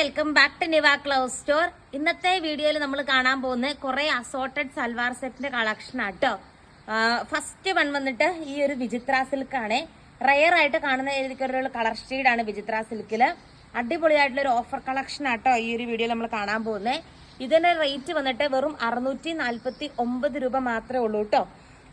Welcome back to Niva cloth store. ഇന്നത്തെ വീഡിയോയിൽ നമ്മൾ കാണാൻ പോകുന്ന കുറെ അസോർട്ടഡ് സൽവാർ സെറ്റിന്റെ കളക്ഷൻ ആട്ടോ. ഫസ്റ്റ് വൺ വന്നിട്ട് ഈ ഒരു വിചിത്ര സിൽക്ക് ആണ്. റയർ ആയിട്ട് കാണുന്ന രീതിക്കുള്ള കളർ ഷെയ്ഡാണ് വിചിത്ര സിൽക്കില്. അടിപൊളിയായിട്ടുള്ള ഒരു ഓഫർ കളക്ഷൻ ആട്ടോ ഈ ഒരു വീഡിയോയിൽ നമ്മൾ കാണാൻ പോകുന്നത്. ഇതിന്റെ റേറ്റ് വന്നിട്ട് വെറും 649 രൂപ മാത്രമേ ഉള്ളൂ കേട്ടോ.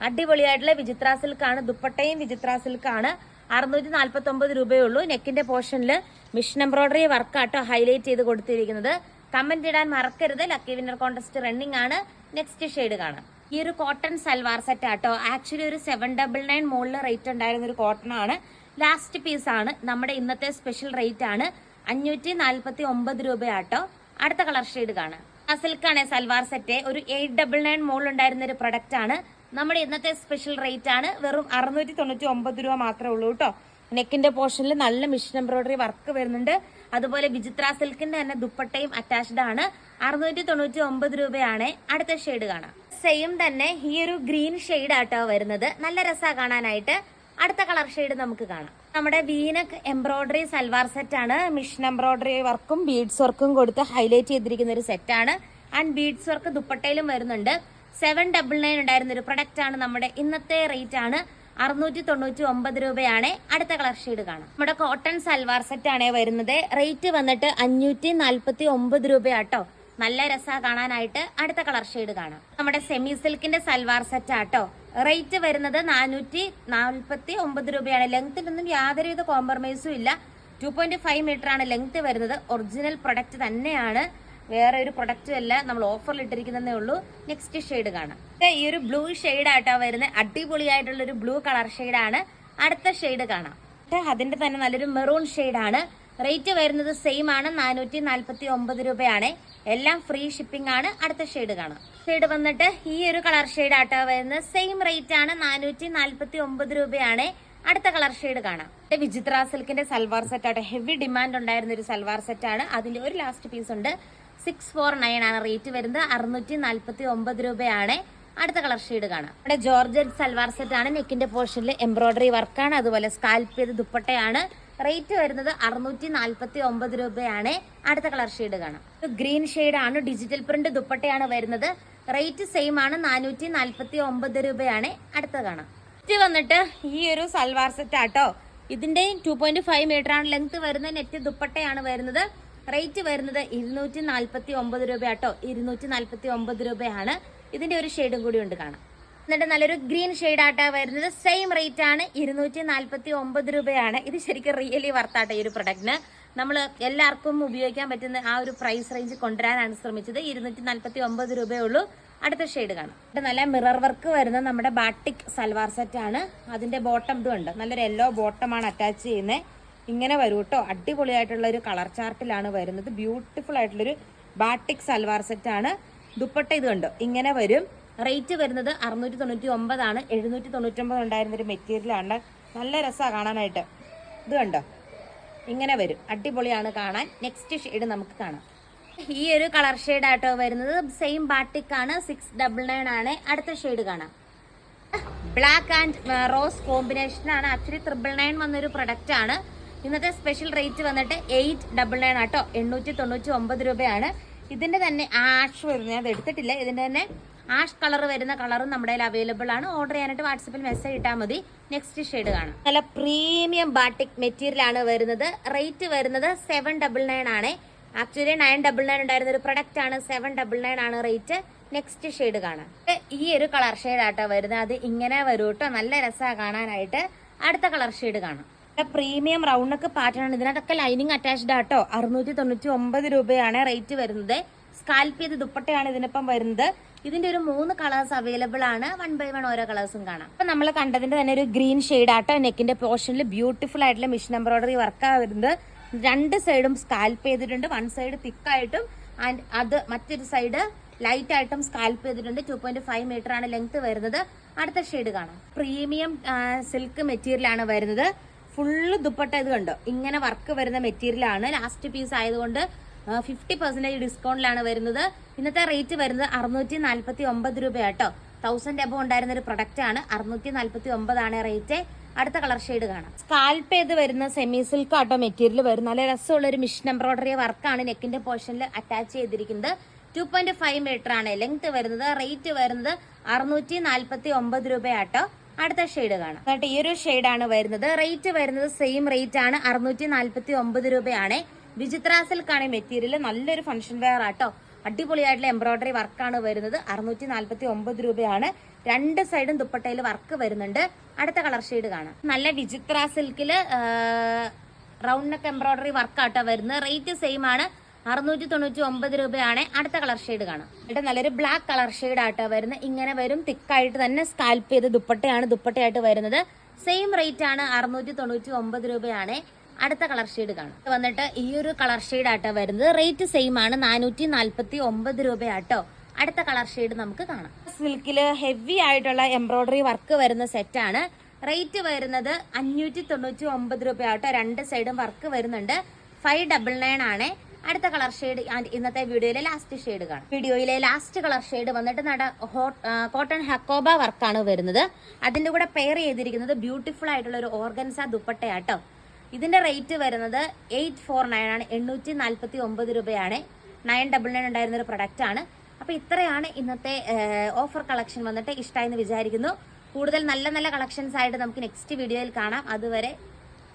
അടിപൊളിയായിട്ടുള്ള വിചിത്ര സിൽക്കാണ്. ദുപ്പട്ടയും വിചിത്ര സിൽക്കാണ്. 649 രൂപയേ ഉള്ളൂ. നെക്കിന്റെ പോർഷനിൽ മിഷൻ എംബ്രോയിഡറി വർക്കാട്ടോ ഹൈലൈറ്റ് ചെയ്ത് കൊടുത്തിരിക്കുന്നത്. കമന്റ് ഇടാൻ മറക്കരുത്. ലക്കി വിന്നർ കോൺടെസ്റ്റ് റണ്ണിംഗ് ആണ്. നെക്സ്റ്റ് ഷെയ്ഡ് കാണാം. ഈ ഒരു കോട്ടൺ സൽവാർ സെറ്റ് ആട്ടോ. ആക്ച്വലി ഒരു 799 മുകളിൽ റേറ്റ് ഉണ്ടായിരുന്ന ഒരു കോട്ടൺ ആണ്. ലാസ്റ്റ് പീസ് ആണ്. നമ്മുടെ ഇന്നത്തെ സ്പെഷ്യൽ റേറ്റ് ആണ് 549 രൂപയാട്ടോ. അടുത്ത കളർ ഷെയ്ഡ് കാണാം. സിൽക്കാണ് സൽവാർ സെറ്റ്. ഒരു 899 മുകളിൽ ഉണ്ടായിരുന്ന ഒരു പ്രൊഡക്റ്റ് ആണ്. നമ്മുടെ ഇന്നത്തെ സ്പെഷ്യൽ റേറ്റ് ആണ് വെറും 699 രൂപ മാത്രമേ ഉള്ളൂ കേട്ടോ. നെക്കിന്റെ പോർഷനിൽ നല്ല മിഷൻ എംബ്രോയിഡറി വർക്ക് വരുന്നുണ്ട്. അതുപോലെ വിചിത്ര സിൽക്കിന്റെ തന്നെ ദുപ്പട്ടയും അറ്റാച്ച്ഡ് ആണ്. 699 രൂപയാണ്. അടുത്ത ഷെയ്ഡ് കാണാം. സെയിം തന്നെ ഈ ഒരു ഗ്രീൻ ഷെയ്ഡ് ആട്ടോ വരുന്നത്. നല്ല രസാ കാണാനായിട്ട്. അടുത്ത കളർ ഷെയ്ഡ് നമുക്ക് കാണാം. നമ്മുടെ വീനക്ക് എംബ്രോയിഡറി സൽവാർ സെറ്റ് ആണ്. മിഷൻ എംബ്രോയിഡറി വർക്കും ബീഡ്സ് വർക്കും കൊടുത്ത് ഹൈലൈറ്റ് ചെയ്തിരിക്കുന്ന ഒരു സെറ്റ് ആണ്. ആൻഡ് ബീഡ്സ് വർക്ക് ദുപ്പട്ടയിലും വരുന്നുണ്ട്. 799 ഉണ്ടായിരുന്ന ഒരു പ്രൊഡക്റ്റ് ആണ്. നമ്മുടെ ഇന്നത്തെ റേറ്റ് ആണ് 699 രൂപയാണ്. അടുത്ത കളർ ഷെയ്ഡ് കാണാം. നമ്മുടെ കോട്ടൺ സൽവാർ സെറ്റ് ആണ് വരുന്നത്. റേറ്റ് വന്നിട്ട് 549 രൂപയാട്ടോ. നല്ല രസാ കാണാനായിട്ട്. അടുത്ത കളർ ഷെയ്ഡ് കാണാം. നമ്മുടെ സെമി സിൽക്കിന്റെ സൽവാർ സെറ്റ് ആട്ടോ. റേറ്റ് വരുന്നത് 449 രൂപയാണ്. ലെങ്ത്തിലൊന്നും യാതൊരുവിധ കോംപ്രമൈസും ഇല്ല. 2.5 മീറ്റർ ആണ് ലെങ്ത് വരുന്നത്. ഒറിജിനൽ പ്രൊഡക്റ്റ് തന്നെയാണ്. വേറെ ഒരു പ്രൊഡക്റ്റും അല്ല. നമ്മൾ ഓഫറിൽ ഇട്ടിരിക്കുന്നതേ ഉള്ളൂ. നെക്സ്റ്റ് ഷെയ്ഡ് കാണാം. ഈ ഒരു ബ്ലൂ ഷെയ്ഡ് ആയിട്ടാ വരുന്നത്. അടിപൊളിയായിട്ടുള്ള ഒരു ബ്ലൂ കളർ ഷെയ്ഡാണ്. അടുത്ത ഷെയ്ഡ് കാണാം. അതിന്റെ തന്നെ നല്ലൊരു മെറൂൺ ഷെയ്ഡാണ്. റേറ്റ് വരുന്നത് സെയിം ആണ്. 449 രൂപയാണ്. എല്ലാം ഫ്രീ ഷിപ്പിംഗ് ആണ്. അടുത്ത ഷെയ്ഡ് കാണാം. ഷെയ്ഡ് വന്നിട്ട് ഈ ഒരു കളർ ഷെയ്ഡ് ആട്ടോ വരുന്നത്. സെയിം റേറ്റ് ആണ്. 449 രൂപയാണ്. അടുത്ത കളർ ഷെയ്ഡ് കാണാം. വിചിത്ര സിൽക്കിന്റെ സൽവാർ സെറ്റ് ആട്ടോ. ഹെവി ഡിമാൻഡ് ഉണ്ടായിരുന്ന ഒരു സൽവാർ സെറ്റ് ആണ്. അതിൽ ഒരു ലാസ്റ്റ് പീസ് ഉണ്ട്. 649 ആണ് റേറ്റ് വരുന്നത്. 649 രൂപയാണ്. അടുത്ത കളർ ഷെയ്ഡ് കാണാം. ഇവിടെ ജോർജറ്റ് സൽവാർ സെറ്റ് ആണ്. നെക്കിന്റെ പോർഷനിൽ എംബ്രോയിഡറി വർക്കാണ്. അതുപോലെ സ്കാൽപ്പ് ചെയ്ത് ദുപ്പട്ടയാണ്. റേറ്റ് വരുന്നത് 649 രൂപയാണ്. അടുത്ത കളർ ഷെയ്ഡ് കാണാം. ഗ്രീൻ ഷെയ്ഡ് ആണ്. ഡിജിറ്റൽ പ്രിന്റ് ദുപ്പട്ടയാണ് വരുന്നത്. റേറ്റ് സെയിം ആണ്. 449 രൂപയാണ്. അടുത്ത കാണാം. നെറ്റ് വന്നിട്ട് ഈ ഒരു സൽവാർ സെറ്റ് ആട്ടോ. ഇതിന്റെ 2.5 മീറ്റർ ആണ് ലെങ്ത് വരുന്നത്. നെറ്റ് ദുപ്പട്ടയാണ് വരുന്നത്. റേറ്റ് വരുന്നത് 249 രൂപയാട്ടോ. 249 രൂപയാണ്. ഇതിന്റെ ഒരു ഷെയ്ഡും കൂടി ഉണ്ട് കാണാം. എന്നിട്ട് നല്ലൊരു ഗ്രീൻ ഷെയ്ഡ് ആട്ടാ വരുന്നത്. സെയിം റേറ്റ് ആണ്. 249 രൂപയാണ്. ഇത് ശരിക്കും റിയലി വർത്താട്ടോ ഈ ഒരു പ്രൊഡക്റ്റിന്. നമ്മൾ എല്ലാവർക്കും ഉപയോഗിക്കാൻ പറ്റുന്ന ആ ഒരു പ്രൈസ് റേഞ്ച് കൊണ്ടുവരാനാണ് ശ്രമിച്ചത്. 249 രൂപയേ ഉള്ളൂ. അടുത്ത ഷെയ്ഡ് കാണാം. നല്ല മിറർ വർക്ക് വരുന്ന നമ്മുടെ ബാട്ടിക് സൽവാർ സെറ്റ് ആണ്. അതിന്റെ ബോട്ടം ഇതും ഉണ്ട്. നല്ലൊരു യെല്ലോ ബോട്ടമാണ് അറ്റാച്ച് ചെയ്യുന്നത്. ഇങ്ങനെ വരും കേട്ടോ. അടിപൊളിയായിട്ടുള്ള ഒരു കളർ ചാർട്ടിലാണ് വരുന്നത്. ബ്യൂട്ടിഫുൾ ആയിട്ടുള്ളൊരു ബാട്ടിക് സൽവാർ സെറ്റ് ആണ്. ദുപ്പട്ട ഇത് കണ്ടോ ഇങ്ങനെ വരും. റേറ്റ് വരുന്നത് 699 ആണ്. 799 ഉണ്ടായിരുന്നൊരു മെറ്റീരിയലാണ്. നല്ല രസമാണ് കാണാനായിട്ട്. ഇത് കണ്ടോ ഇങ്ങനെ വരും. അടിപൊളിയാണ് കാണാൻ. നെക്സ്റ്റ് ഷെയ്ഡ് നമുക്ക് കാണാം. ഈ ഒരു കളർ ഷെയ്ഡ് ആട്ടോ വരുന്നത്. സെയിം ബാട്ടിക് ആണ്. 699 ആണ്. അടുത്ത ഷെയ്ഡ് കാണാം. ബ്ലാക്ക് ആൻഡ് റോസ് കോമ്പിനേഷൻ ആണ്. ആക്ച്വലി 999 വന്നൊരു പ്രൊഡക്റ്റ് ആണ്. ഇന്നത്തെ സ്പെഷ്യൽ റേറ്റ് വന്നിട്ട് 899 ആട്ടോ. 899 രൂപയാണ്. ഇതിന്റെ തന്നെ ആഷ് വരുന്നത് ഞാൻ എടുത്തിട്ടില്ല. ഇതിന്റെ തന്നെ ആഷ് കളർ വരുന്ന കളറും നമ്മുടെ കയ്യിൽ അവൈലബിൾ ആണ്. ഓർഡർ ചെയ്യാനായിട്ട് വാട്സപ്പിൽ മെസ്സേജ് ഇട്ടാൽ മതി. നെക്സ്റ്റ് ഷെയ്ഡ് കാണാം. നല്ല പ്രീമിയം ബാട്ടിക് മെറ്റീരിയൽ ആണ് വരുന്നത്. റേറ്റ് വരുന്നത് 799 ആണ്. ആക്ച്വലി 999 ഉണ്ടായിരുന്ന ഒരു പ്രൊഡക്റ്റ് ആണ്. 799 ആണ് റേറ്റ്. നെക്സ്റ്റ് ഷെയ്ഡ് കാണാം. ഈ ഒരു കളർ ഷെയ്ഡ് ആട്ടോ വരുന്നത്. അത് ഇങ്ങനെ വരും കേട്ടോ. നല്ല രസമാണ് കാണാനായിട്ട്. അടുത്ത കളർ ഷെയ്ഡ് കാണാം. പ്രീമിയം റൗണ്ട് നെക്ക് പാറ്റേൺ ആണ്. ഇതിനകത്തൊക്കെ ലൈനിങ് അറ്റാച്ച്ഡ് ആട്ടോ. 699 രൂപയാണ് റേറ്റ് വരുന്നത്. സ്കാൽപ്പ് ചെയ്ത് ദുപ്പട്ടയാണ് ഇതിനൊപ്പം വരുന്നത്. ഇതിന്റെ ഒരു 3 കളേഴ്സ് അവൈലബിൾ ആണ്. 1 by 1 ഓരോ കളേഴ്സും കാണാം. അപ്പൊ നമ്മൾ കണ്ടതിന്റെ തന്നെ ഒരു ഗ്രീൻ ഷെയ്ഡ് ആട്ടോ. നെക്കിന്റെ പോർഷനിൽ ബ്യൂട്ടിഫുൾ ആയിട്ടുള്ള മിഷൻ എംബ്രോയിഡറി വർക്കാണ് വരുന്നത്. 2 സൈഡും സ്കാൽപ്പ് ചെയ്തിട്ടുണ്ട്. 1 സൈഡ് തിക്കായിട്ടും ആൻഡ് അത് മറ്റൊരു സൈഡ് ലൈറ്റ് ആയിട്ടും സ്കാൽപ്പ് ചെയ്തിട്ടുണ്ട്. 2.5 മീറ്റർ ആണ് ലെങ്ത് വരുന്നത്. അടുത്ത ഷെയ്ഡ് കാണാം. പ്രീമിയം സിൽക്ക് മെറ്റീരിയൽ ആണ് വരുന്നത്. ഫുള്ള് ദുപ്പട്ട ഇത് കണ്ടോ ഇങ്ങനെ വർക്ക് വരുന്ന മെറ്റീരിയൽ ആണ്. ലാസ്റ്റ് പീസ് ആയതുകൊണ്ട് 50% ഡിസ്കൗണ്ടിലാണ് വരുന്നത്. ഇന്നത്തെ റേറ്റ് വരുന്നത് 649 രൂപയാട്ടോ. 1000 എബോ ഉണ്ടായിരുന്ന ഒരു പ്രൊഡക്റ്റ് ആണ്. 649 ആണ് റേറ്റ്. അടുത്ത കളർ ഷെയ്ഡ് കാണാം. സ്കാൽപ്പ് ചെയ്ത് വരുന്ന സെമി സിൽക്ക് ആട്ടോ മെറ്റീരിയൽ വരും. നല്ല രസമുള്ള ഒരു മിഷൻ എംബ്രോയിഡറി വർക്കാണ് നെക്കിന്റെ പോർഷനിൽ അറ്റാച്ച് ചെയ്തിരിക്കുന്നത്. 2.5 മീറ്റർ ആണ് ലെങ്ത് വരുന്നത്. റേറ്റ് വരുന്നത് 649 രൂപയാട്ടോ. അടുത്ത ഷെയ്ഡ് കാണാം. എന്നിട്ട് ഈ ഒരു ഷെയ്ഡാണ് വരുന്നത്. റേറ്റ് വരുന്നത് സെയിം റേറ്റ് ആണ്, 649 രൂപയാണ്. വിചിത്ര സിൽക്കാണ് മെറ്റീരിയൽ. നല്ലൊരു ഫംഗ്ഷൻ വെയർ ആട്ടോ. അടിപൊളിയായിട്ടുള്ള എംബ്രോയിഡറി വർക്കാണ് വരുന്നത്. 649 രൂപയാണ്. രണ്ട് സൈഡും ദുപ്പട്ടയിൽ വർക്ക് വരുന്നുണ്ട്. അടുത്ത കളർ ഷെയ്ഡ് കാണാം. നല്ല വിചിത്ര സിൽക്കില് റൗണ്ട് നെക്ക് എംബ്രോയിഡറി വർക്കാട്ടോ വരുന്നത്. റേറ്റ് സെയിം ആണ്, 699 രൂപയാണ്. അടുത്ത കളർ ഷെയ്ഡ് കാണാം. ഇവിടെ നല്ലൊരു ബ്ലാക്ക് കളർ ഷെയ്ഡ് ആട്ടോ വരുന്നത്. ഇങ്ങനെ വരും. തിക്കായിട്ട് തന്നെ സ്കാൽപ്പ് ചെയ്ത് ദുപ്പട്ടയായിട്ട് വരുന്നത്. സെയിം റേറ്റ് ആണ്, 699 രൂപയാണ്. അടുത്ത കളർ ഷെയ്ഡ് കാണാം. വന്നിട്ട് ഈ ഒരു കളർ ഷെയ്ഡ് ആട്ടോ വരുന്നത്. റേറ്റ് സെയിം ആണ്, 449 രൂപയാട്ടോ. അടുത്ത കളർ ഷെയ്ഡ് നമുക്ക് കാണാം. സിൽക്കില് ഹെവി ആയിട്ടുള്ള എംബ്രോയിഡറി വർക്ക് വരുന്ന സെറ്റാണ്. റേറ്റ് വരുന്നത് 599 രൂപയാട്ടോ. രണ്ട് സൈഡും വർക്ക് വരുന്നുണ്ട്. 599 ആണ്. അടുത്ത കളർ ഷെയ്ഡ് ഇന്നത്തെ വീഡിയോയിലെ ലാസ്റ്റ് ഷെയ്ഡ് കാണാം. വീഡിയോയിലെ ലാസ്റ്റ് കളർ ഷെയ്ഡ് വന്നിട്ട് കോട്ടൺ ഹക്കോബ വർക്കാണ് വരുന്നത്. അതിന്റെ കൂടെ പെയർ ചെയ്തിരിക്കുന്നത് ബ്യൂട്ടിഫുൾ ആയിട്ടുള്ള ഒരു ഓർഗൻസ ദുപ്പട്ടയാട്ടോ. ഇതിന്റെ റേറ്റ് വരുന്നത് 849 ആണ്, 849 രൂപയാണ്. 999 ഉണ്ടായിരുന്ന ഒരു പ്രൊഡക്റ്റ് ആണ്. അപ്പൊ ഇത്രയാണ് ഇന്നത്തെ ഓഫർ കളക്ഷൻ വന്നിട്ട്. ഇഷ്ടമായെന്ന് വിചാരിക്കുന്നു. കൂടുതൽ നല്ല നല്ല കളക്ഷൻസ് ആയിട്ട് നമുക്ക് നെക്സ്റ്റ് വീഡിയോയിൽ കാണാം. അതുവരെ